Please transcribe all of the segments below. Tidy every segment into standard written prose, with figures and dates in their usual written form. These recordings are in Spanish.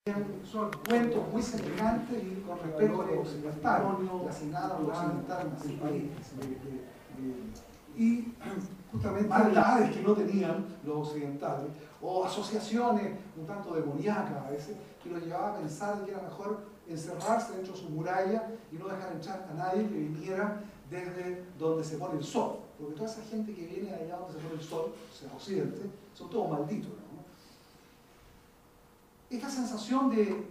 son cuentos muy semejantes y con respecto a los occidentales, le asignaron a los occidentales así y justamente maldades que no tenían los occidentales, o asociaciones un tanto demoníacas a veces, que los llevaba a pensar que era mejor encerrarse dentro de su muralla y no dejar entrar a nadie que viniera desde donde se pone el sol, porque toda esa gente que viene allá donde se pone el sol, o sea, occidente, son todos malditos, ¿no? Esta sensación de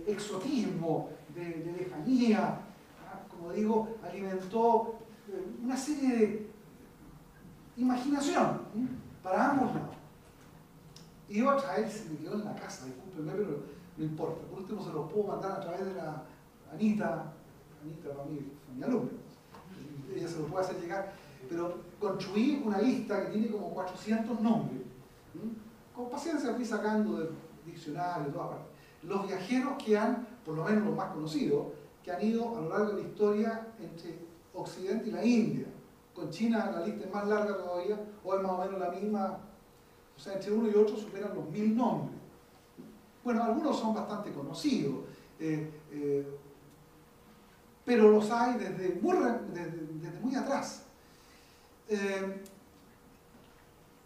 exotismo, de lejanía, como digo, alimentó una serie de imaginación para ambos lados. Y otra vez se me quedó en la casa, discúlpenme, pero no importa. Por último se los puedo mandar a través de la Anita para mí, fue mi alumna, ella se los puede hacer llegar, pero construí una lista que tiene como 400 nombres. Con paciencia fui sacando de diccionarios, de todas partes. Los viajeros que han, por lo menos los más conocidos, que han ido a lo largo de la historia entre Occidente y la India. Con China la lista es más larga todavía, o es más o menos la misma, o sea, entre uno y otro superan los 1000 nombres. Bueno, algunos son bastante conocidos, pero los hay desde muy atrás.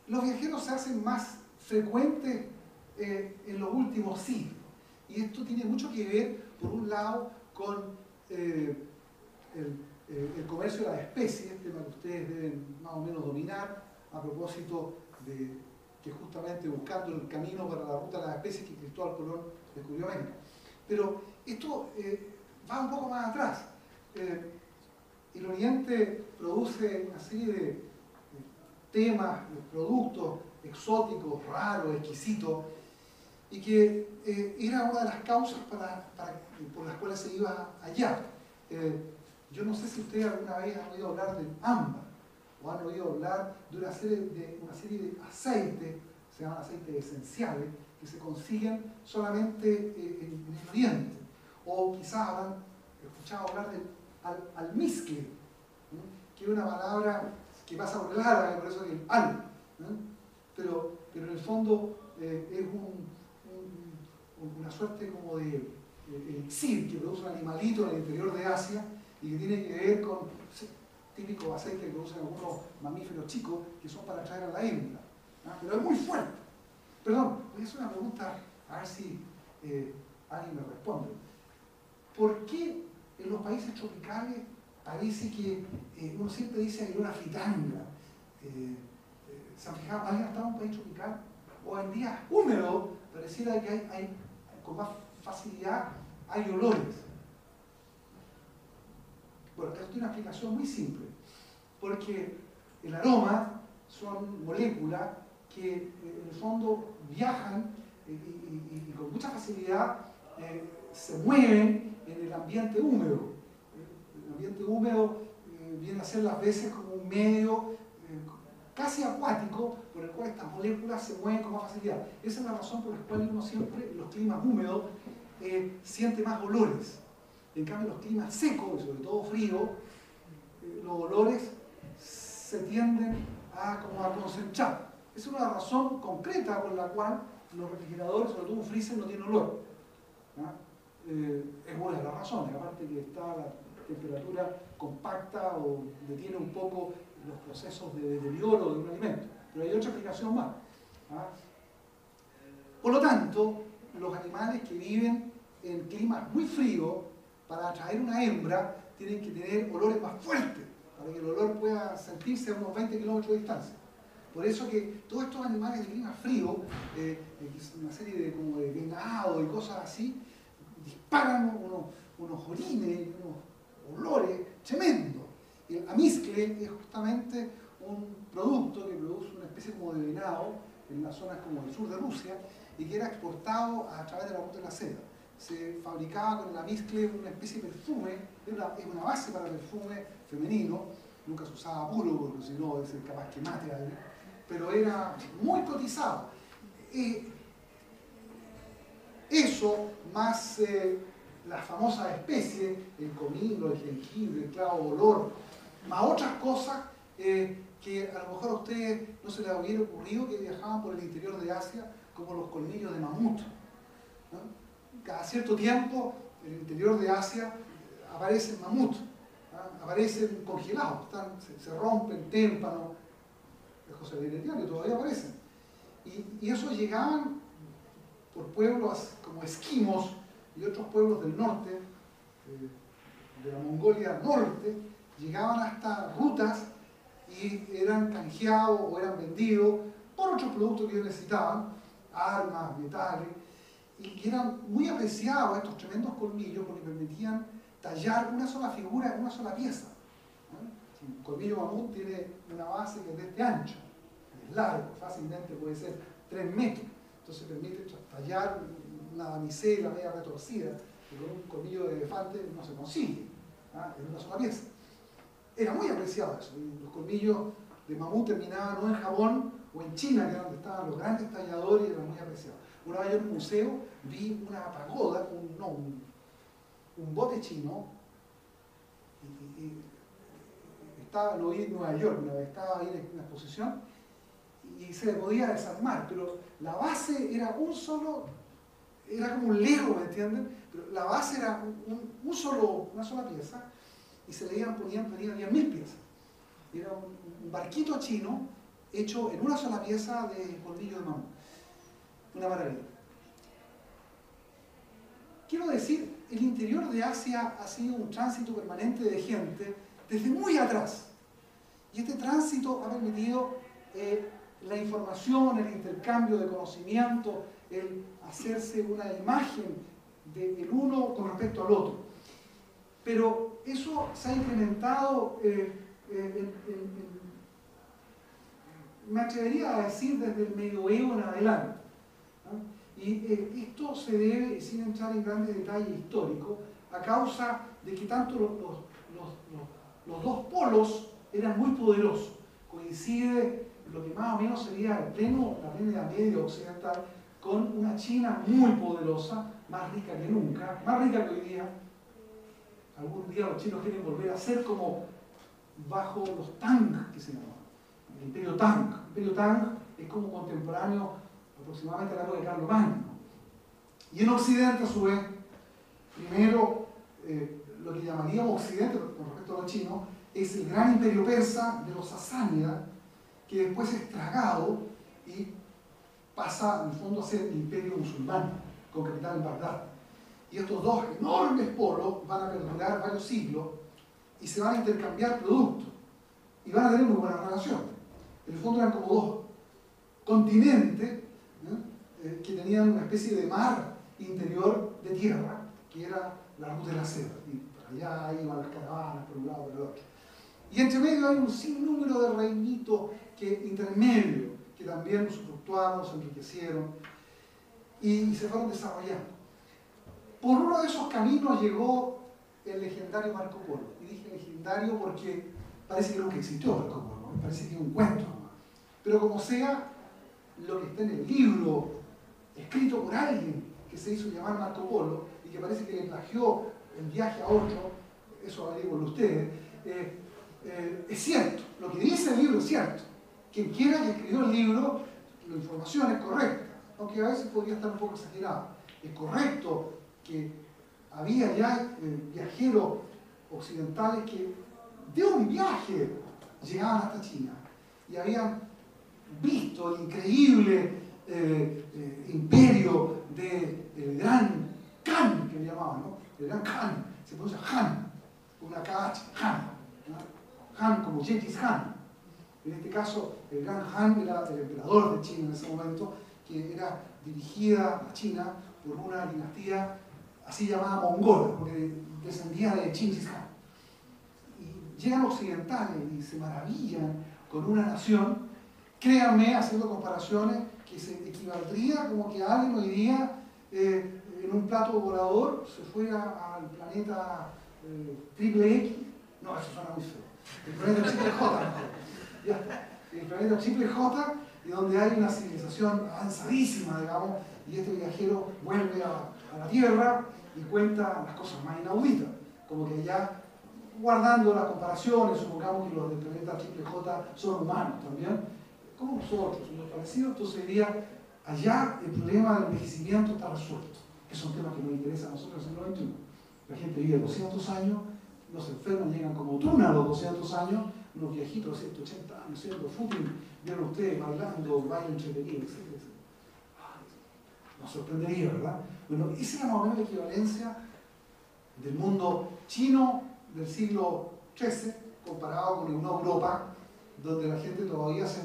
Los viajeros se hacen más frecuentes en los últimos siglos. Y esto tiene mucho que ver, por un lado, con el comercio de las especies, tema que ustedes deben más o menos dominar, a propósito de que justamente buscando el camino para la ruta de las especies que Cristóbal Colón descubrió América. Pero esto va un poco más atrás. El Oriente produce una serie de temas, de productos exóticos, raros, exquisitos, y que era una de las causas por las cuales se iba allá. Yo no sé si ustedes alguna vez han oído hablar del ámbar, o han oído hablar de una serie de aceites, se llaman aceites esenciales, que se consiguen solamente en el Oriente. O quizás habrán escuchado hablar del almizcle, que es una palabra que pasa por el árabe, por eso que el al, pero en el fondo es una suerte como de elixir que produce un animalito en el interior de Asia y que tiene que ver con típicos aceites que producen algunos mamíferos chicos que son para atraer a la hembra, pero es muy fuerte. Perdón, voy a hacer una pregunta a ver si alguien me responde. ¿Por qué en los países tropicales parece que uno siempre dice que hay una fritanga? ¿Se han fijado? ¿Alguien ha estado en un país tropical? O en días húmedos pareciera que hay con más facilidad hay olores. Bueno, esto tiene una explicación muy simple, porque el aroma son moléculas que en el fondo viajan y con mucha facilidad se mueven en el ambiente húmedo. El ambiente húmedo viene a ser las veces como un medio casi acuático por el cual estas moléculas se mueven con más facilidad. Esa es la razón por la cual uno siempre en los climas húmedos siente más olores. En cambio, en los climas secos y sobre todo fríos, los olores se tienden a concentrar. Esa es una razón concreta por la cual los refrigeradores, sobre todo un freezer, no tienen olor. Es una de las razones, aparte que está la temperatura compacta o detiene un poco los procesos de deterioro de un alimento. Pero hay otra explicación más. Por lo tanto, los animales que viven en climas muy fríos, para atraer una hembra, tienen que tener olores más fuertes, para que el olor pueda sentirse a unos 20 kilómetros de distancia. Por eso que todos estos animales de clima frío, una serie de, como de venado y cosas así, disparan unos orines, unos olores tremendos. El amizcle es justamente un producto que produce una especie como de venado en las zonas como del sur de Rusia y que era exportado a través de la ruta de la seda. Se fabricaba con el amizcle una especie de perfume, es una base para perfume femenino, nunca se usaba puro porque si no es capaz que mate a alguien, pero era muy cotizado. Eso, más las famosas especies, el comino, el jengibre, el clavo de olor, más otras cosas que a lo mejor a ustedes no se les hubiera ocurrido que viajaban por el interior de Asia, como los colmillos de mamut. cierto tiempo, en el interior de Asia, aparecen mamuts, aparecen congelados, se rompen, témpanos, José del diario, todavía aparecen. Y esos llegaban por pueblos como esquimos y otros pueblos del norte, de la Mongolia norte, llegaban hasta rutas y eran canjeados o eran vendidos por otros productos que ellos necesitaban, armas, metales, y que eran muy apreciados estos tremendos colmillos porque permitían tallar una sola figura en una sola pieza. Un colmillo mamut tiene una base que es de este ancho, es largo, fácilmente puede ser 3 metros, entonces permite tallar una damisela media retorcida, que con un colmillo de elefante no se consigue, en una sola pieza. Era muy apreciado eso, y los colmillos de mamut terminaban o en Japón o en China, que era donde estaban los grandes talladores, y eran muy apreciados. Una vez en un museo vi una pagoda, un bote chino, lo vi en Nueva York una vez, estaba ahí en una exposición, y se podía desarmar, pero la base era era como un Lego, ¿me entienden? Pero la base era una sola pieza, y se le ponían 10.000 piezas. Era un barquito chino hecho en una sola pieza de colmillo de mamut. Una maravilla. Quiero decir, el interior de Asia ha sido un tránsito permanente de gente desde muy atrás. Y este tránsito ha permitido la información, el intercambio de conocimiento, el hacerse una imagen del uno con respecto al otro. Pero eso se ha incrementado, me atrevería a decir, desde el medioevo en adelante. Y esto se debe, sin entrar en grandes detalles históricos, a causa de que tanto los dos polos eran muy poderosos. Coincide lo que más o menos sería la plena Edad Media occidental con una China muy poderosa, más rica que nunca, más rica que hoy día. Algún día los chinos quieren volver a ser como bajo los Tang, que se llamaban, el Imperio Tang. El Imperio Tang es como contemporáneo aproximadamente a la época de Carlos Magno. Y en Occidente, a su vez, primero, lo que llamaríamos Occidente, con respecto a los chinos, es el gran imperio persa de los sasánidas, que después es tragado y pasa, en el fondo, a ser el imperio musulmán, con capital en Bagdad. Y estos dos enormes polos van a perdurar varios siglos y se van a intercambiar productos y van a tener muy buena relación. En el fondo eran como dos continentes que tenían una especie de mar interior de tierra, que era la ruta de la seda. Y por allá iban las caravanas por un lado por el otro. Y entre medio hay un sinnúmero de reinitos intermedios que también usufructuaron, se enriquecieron y se fueron desarrollando. Por uno de esos caminos llegó el legendario Marco Polo. Y dije legendario porque parece que nunca existió Marco Polo, ¿no? Parece que es un cuento nomás. Pero como sea, lo que está en el libro, escrito por alguien que se hizo llamar Marco Polo y que parece que le plagió el viaje a otro, eso averiguenlo ustedes, es cierto. Lo que dice el libro es cierto. Quien quiera que escribió el libro, la información es correcta, aunque a veces podría estar un poco exagerada. Es correcto que había ya viajeros occidentales que de un viaje llegaban hasta China y habían visto el increíble imperio del gran Khan, que le llamaban, ¿no? El gran Khan, se pronuncia Han, una KH, Han, ¿no? Han como Gengis Khan. En este caso, el gran Han era el emperador de China en ese momento, que era dirigida a China por una dinastía así llamada mongola, porque descendía de Gengis Khan. Y llegan occidentales y se maravillan con una nación, créanme, haciendo comparaciones, que se equivaldría como que alguien hoy día en un plato volador se fuera al planeta triple X. No, eso suena muy feo. El planeta triple J, ya está. El planeta triple J, y donde hay una civilización avanzadísima, digamos, y este viajero vuelve a la Tierra y cuenta las cosas más inauditas, como que allá, guardando las comparaciones, supongamos que los del planeta triple J son humanos también, como nosotros, somos parecidos, entonces diría, allá el problema del envejecimiento está resuelto. que son temas que nos interesan a nosotros en el siglo XXI. La gente vive 200 años, los enfermos llegan como truna a los 200 años, unos viejitos de 180 años, haciendo footing, vieron ustedes bailando, baile entretenido, etc. Nos sorprendería, ¿verdad? Bueno, esa era más o menos la equivalencia del mundo chino del siglo XIII comparado con una Europa donde la gente todavía se...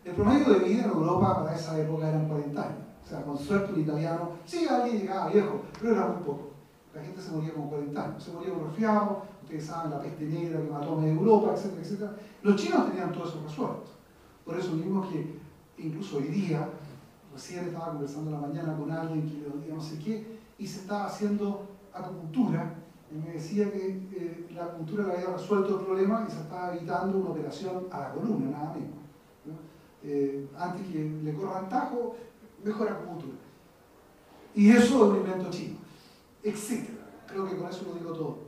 El promedio de vida en Europa para esa época eran 40 años. O sea, con suerte un italiano, sí, alguien llegaba viejo, pero era muy poco. La gente se moría con 40 años, se moría con resfriado, ustedes saben, la peste negra que mató a media Europa, etcétera, etcétera. Los chinos tenían todo eso resuelto. Por eso mismo que incluso hoy día, recién estaba conversando en la mañana con alguien que no sé qué, y se estaba haciendo acupuntura, y me decía que la acupuntura le había resuelto el problema y se estaba evitando una operación a la columna, nada menos, ¿no? Antes que le corran tajo, mejor acupuntura. Y eso es un invento chino, etc. Creo que con eso lo digo todo.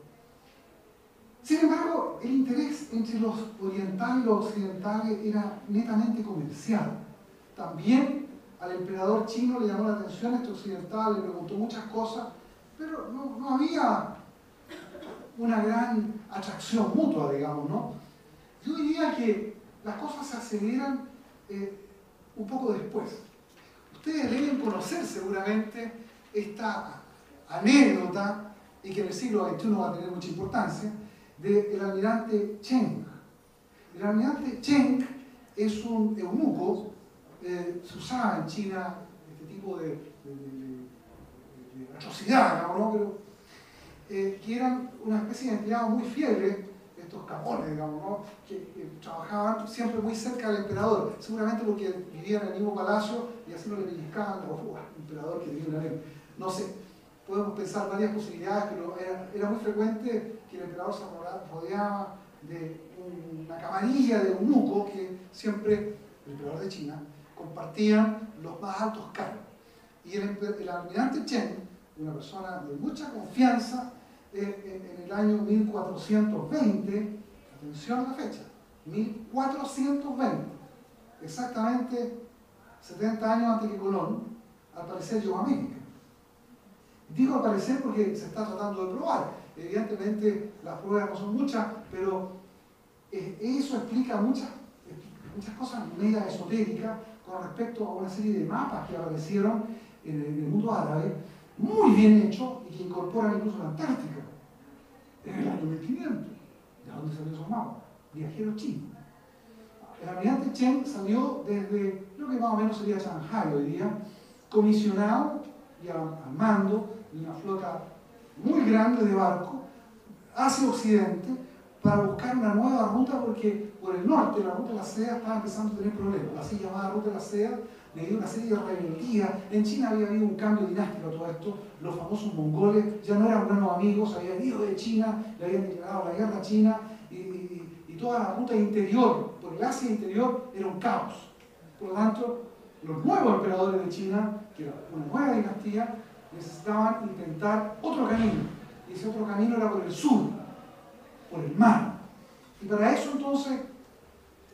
Sin embargo, el interés entre los orientales y los occidentales era netamente comercial. También al emperador chino le llamó la atención este occidental, le preguntó muchas cosas, pero no había una gran atracción mutua, digamos, ¿no? Yo diría que las cosas se aceleran un poco después. Ustedes deben conocer seguramente esta anécdota, y que en el siglo XXI va a tener mucha importancia, del almirante Cheng. El almirante Cheng es un eunuco, se usaba en China este tipo de atrocidad, digamos, ¿no? Pero, que eran una especie de empleados muy fieles, estos capones, digamos, ¿no? que trabajaban siempre muy cerca del emperador, seguramente porque vivían en el mismo palacio y así no le pellizcaban al emperador que tenía una lengua. No sé, podemos pensar varias posibilidades, pero era muy frecuente que el emperador se rodeaba de una camarilla de eunucos que siempre, el emperador de China, compartían los más altos cargos. Y el almirante Chen, una persona de mucha confianza, en el año 1420, atención a la fecha, 1420, exactamente 70 años antes que Colón, al parecer llegó a América. Digo al parecer porque se está tratando de probar. Evidentemente las pruebas no son muchas, pero eso explica muchas cosas media esotéricas con respecto a una serie de mapas que aparecieron en el mundo árabe, muy bien hechos y que incorporan incluso la Antártica, en el año 1500. ¿De dónde salieron esos mapas? Viajeros chinos. El almirante Chen salió desde, creo que más o menos sería Shanghai hoy día, comisionado y al mando de una flota muy grande de barcos hacia Occidente para buscar una nueva ruta, porque por el norte la ruta de la seda estaba empezando a tener problemas. La así llamada ruta de la seda, debido a una serie de rebeldías. En China había habido un cambio dinástico a todo esto. Los famosos mongoles ya no eran buenos amigos, habían ido de China, le habían declarado la guerra a China, y toda la ruta interior, por el Asia interior, era un caos. Por lo tanto, los nuevos emperadores de China, que era una nueva dinastía, necesitaban intentar otro camino. Y ese otro camino era por el sur, por el mar. Y para eso entonces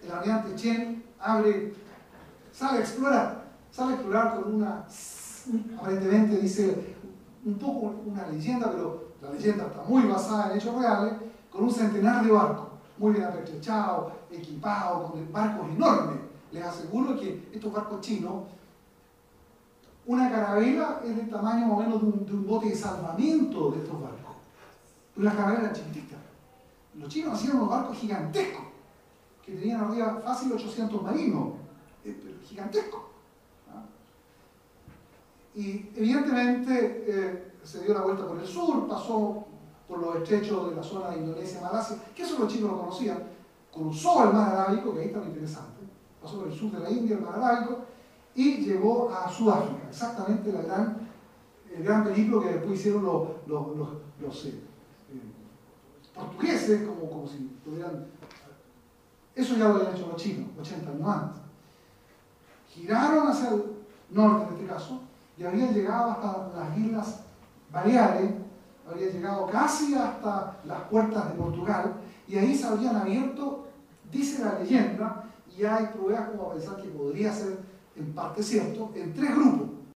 el almirante Chen sale a explorar con una, aparentemente dice, un poco una leyenda, pero la leyenda está muy basada en hechos reales, con un centenar de barcos, muy bien apertrechados, equipados, con barcos enormes. Les aseguro que estos barcos chinos, una carabela es del tamaño más o menos de un bote de salvamento de estos barcos. Pero las carabelas eran chiquititas. Los chinos hacían unos barcos gigantescos, que tenían arriba fácil 800 marinos, pero gigantescos. ¿Ah? Y evidentemente se dio la vuelta por el sur, pasó por los estrechos de la zona de Indonesia, Malasia, que eso los chinos lo conocían, cruzó el mar Arábico, que ahí está lo interesante, pasó por el sur de la India, el mar Arábico, y llegó a Sudáfrica, exactamente el gran periplo que después hicieron los portugueses, como si pudieran... Eso ya lo habían hecho los chinos, 80 años antes. Giraron hacia el norte en este caso, y habían llegado hasta las Islas Baleares, habían llegado casi hasta las puertas de Portugal, y ahí se habían abierto, dice la leyenda, y hay pruebas como a pensar que podría ser en parte cierto, en 3 grupos.